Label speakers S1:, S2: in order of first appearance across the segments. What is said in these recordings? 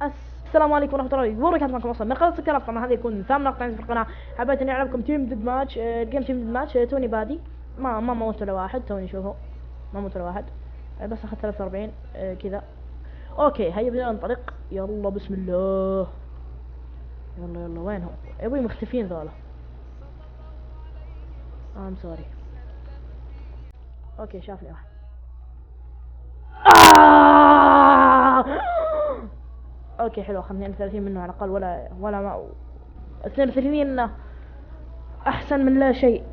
S1: السلام عليكم ورحمة الله وبركاته. معكم أصلا من قناة سكرات. طبعا هذا يكون ثامن مقطع في القناة. حبيت إني ألعبكم تيم ضد ماتش، جيم تيم ضد ماتش. توني بادي، ما موت ولا واحد. توني شوفوا ما موت ولا واحد. بس أخذت 43 كذا. أوكي هيا بدنا ننطلق. يلا بسم الله. يلا وينهم؟ أبوي مختفين ذولا. سوري. أوكي شافني واحد. اوكي حلو، اخذنا 32 منه على الاقل. ولا ما 32 احسن من لا شيء.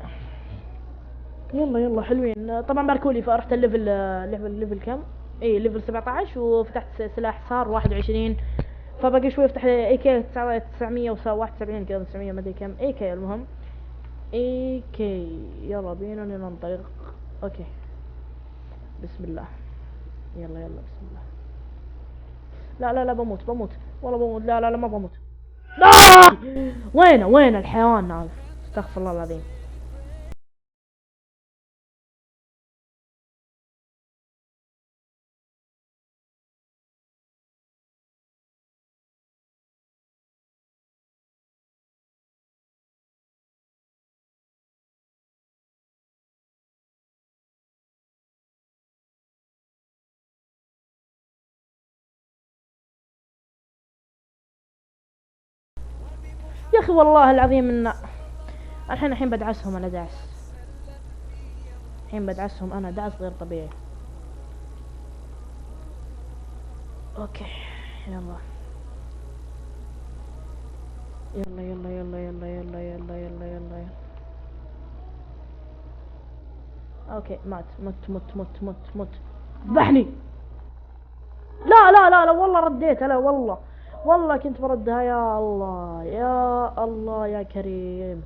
S1: يلا حلوين. طبعا باركولي فرحت الليفل، ليفل كم؟ اي ليفل 17، وفتحت سلاح صار 21. فباقي شوي افتح اي كي 971 كذا 900 ما ادري كم اي كي. المهم اي كي. يلا بينا ننطلق. اوكي بسم الله. يلا بسم الله. لا بموت والله بموت. لا ما بموت. لا وين الحيوان هذا؟ استغفر الله العظيم. يا اخي والله العظيم ان الحين بدعسهم. انا دعس الحين بدعسهم. انا دعس غير طبيعي. اوكي يلا يلا. اوكي مت ذبحني. لا والله رديتها. لا والله كنت بردها. يا الله يا كريم.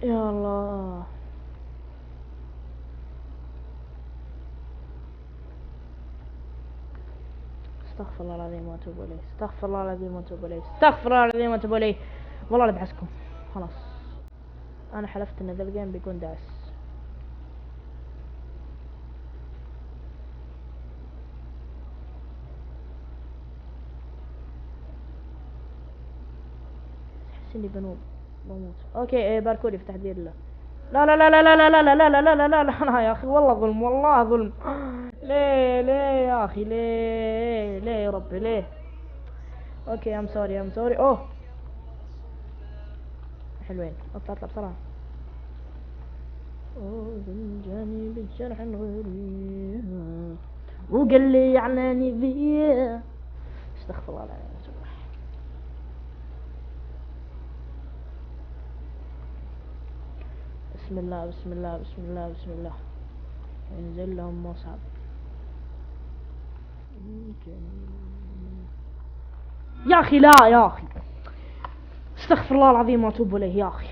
S1: يا الله. استغفر الله العظيم واتوب اليه. والله لا ادعسكم خلاص. انا حلفت ان ذا الجيم بيكون دعس. احس اني بموت. اوكي باركوري في تحديد الله. لا يا اخي والله ظلم. ليه يا اخي؟ ليه يا ربي ليه؟ اوكي ام سوري. اوه حلوين. اطلع بسرعه. جاني بالجرح غيري وقال لي يعناني بيه. استغفر الله العظيم. بسم الله. ينزل لهم مصعب. يا اخي لا يا اخي. استغفر الله العظيم واتوب اليه يا اخي.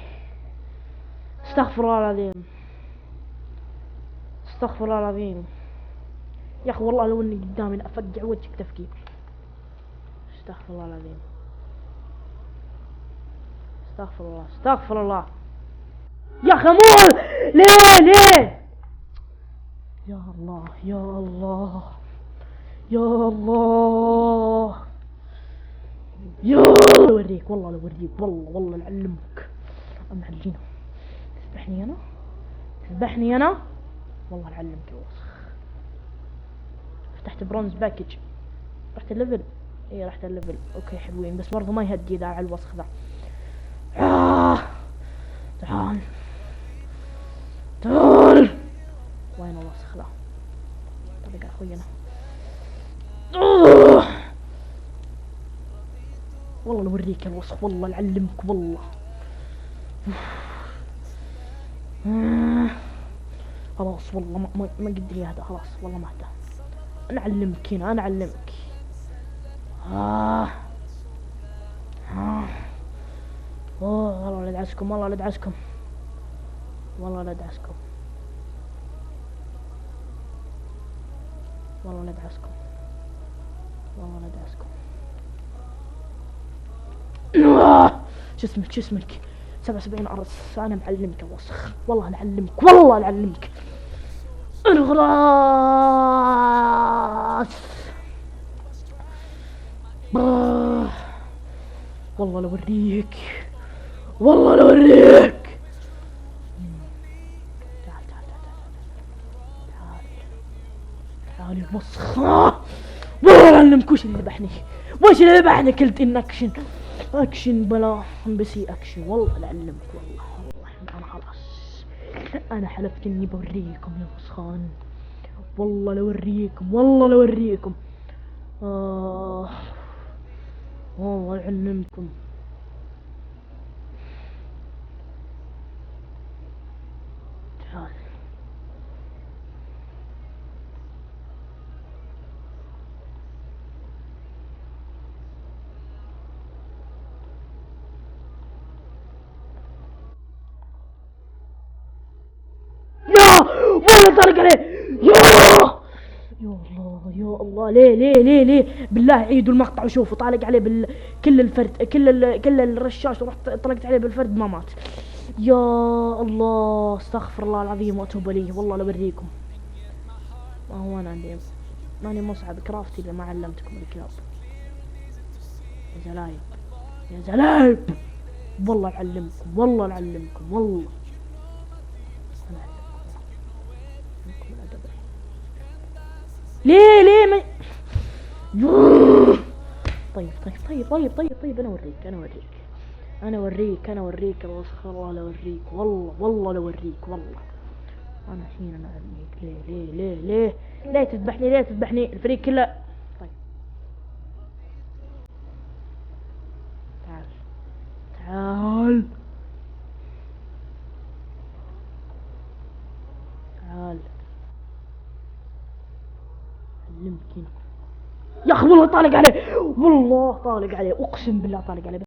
S1: استغفر الله العظيم يا اخي. والله لو اني قدامي افقع وجهك تفكير. استغفر الله العظيم. استغفر الله يا اخي. مو ليه يا الله اوريك. والله والله لعلمك. معلينه. تذبحني انا والله لعلمك يا وسخ. فتحت برونز باكج. رحت الليفل. اوكي حلوين، بس برضو ما يهدي ذا على الوسخ ذا. تعال وين الوسخ ذا؟ طريق اخوينا. والله لوريك الوسخ. والله لعلمك والله. خلاص والله ما قدر يهدى. خلاص والله ما هدى. انا اعلمك هنا. والله لا ادعسكم. شو اسمك 77 أرس. انا معلمك يا وسخ. والله لعلمك. انا خلاص. والله لو اوريك، والله لو اوريك. تعال تعال تعال تعال يا مسخة. والله اعلمك وش اللي ذبحني، وش اللي ذبحني. قلت ان اكشن اكشن بلا بسي اكشن. والله اعلمك، والله انا خلاص، انا حلفت اني بوريكم يا مسخان. والله لو اوريكم، والله لو اوريكم. والله اعلمكم. تعال يا والله طارق عليه. يا الله يا الله. ليه بالله عيدوا المقطع وشوفوا. طالق عليه كل الفرد، كل الرشاش ورحت طلقت عليه بالفرد ما مات. يا الله استغفر الله العظيم واتوب اليه. والله لو اوريكم. ما هو انا عندي ماني مصعب كرافتي اللي ما علمتكم الكلاب. يا زلايب يا زلايب، والله اعلمكم، والله اعلمكم، والله ليه ما طيب انا اوريك الوسخ. والله لو اوريك، والله لو اوريك. والله انا الحين انا اوريك. ليه تذبحني الفريق كله. طيب تعال تعال تعال علمك يا اخي. والله طالق عليه، والله طالق عليه، اقسم بالله طالق عليه.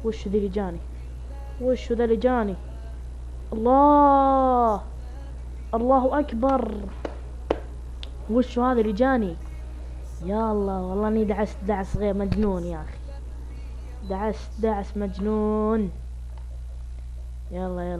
S1: وش ذي اللي جاني؟ وش ذا اللي جاني؟ الله الله اكبر. وش هذا اللي جاني؟ يا الله والله اني دعس غير مجنون يا اخي. دعس مجنون. يلا.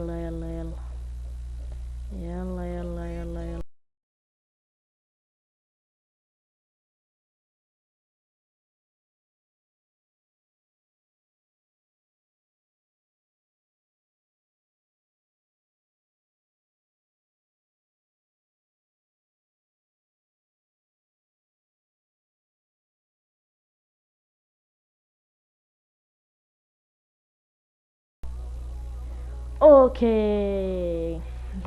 S1: اوكي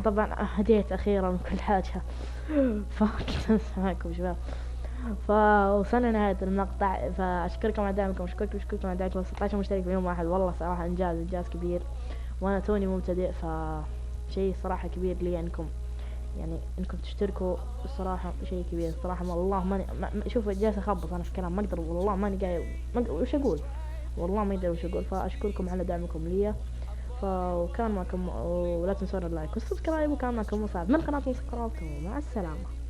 S1: طبعا هديت اخيرا من كل حاجة. معكم شباب. فوصلنا نهاية المقطع، فاشكركم على دعمكم، اشكركم على دعمكم. 16 مشترك في يوم واحد، والله صراحة انجاز كبير، وانا توني مبتدئ، شيء صراحة كبير لي انكم تشتركوا. الصراحة شيء كبير صراحة. والله ماني شوف جالس اخبط انا في كلام ما اقدر، والله ماني قايل وش اقول، والله ما اقدر وش اقول. فاشكركم على دعمكم لي. وكان معكم، ولا تنسون اللايك والسبسكرايب. وكان معكم مساعد من قناة مسكرات، ومع السلامة.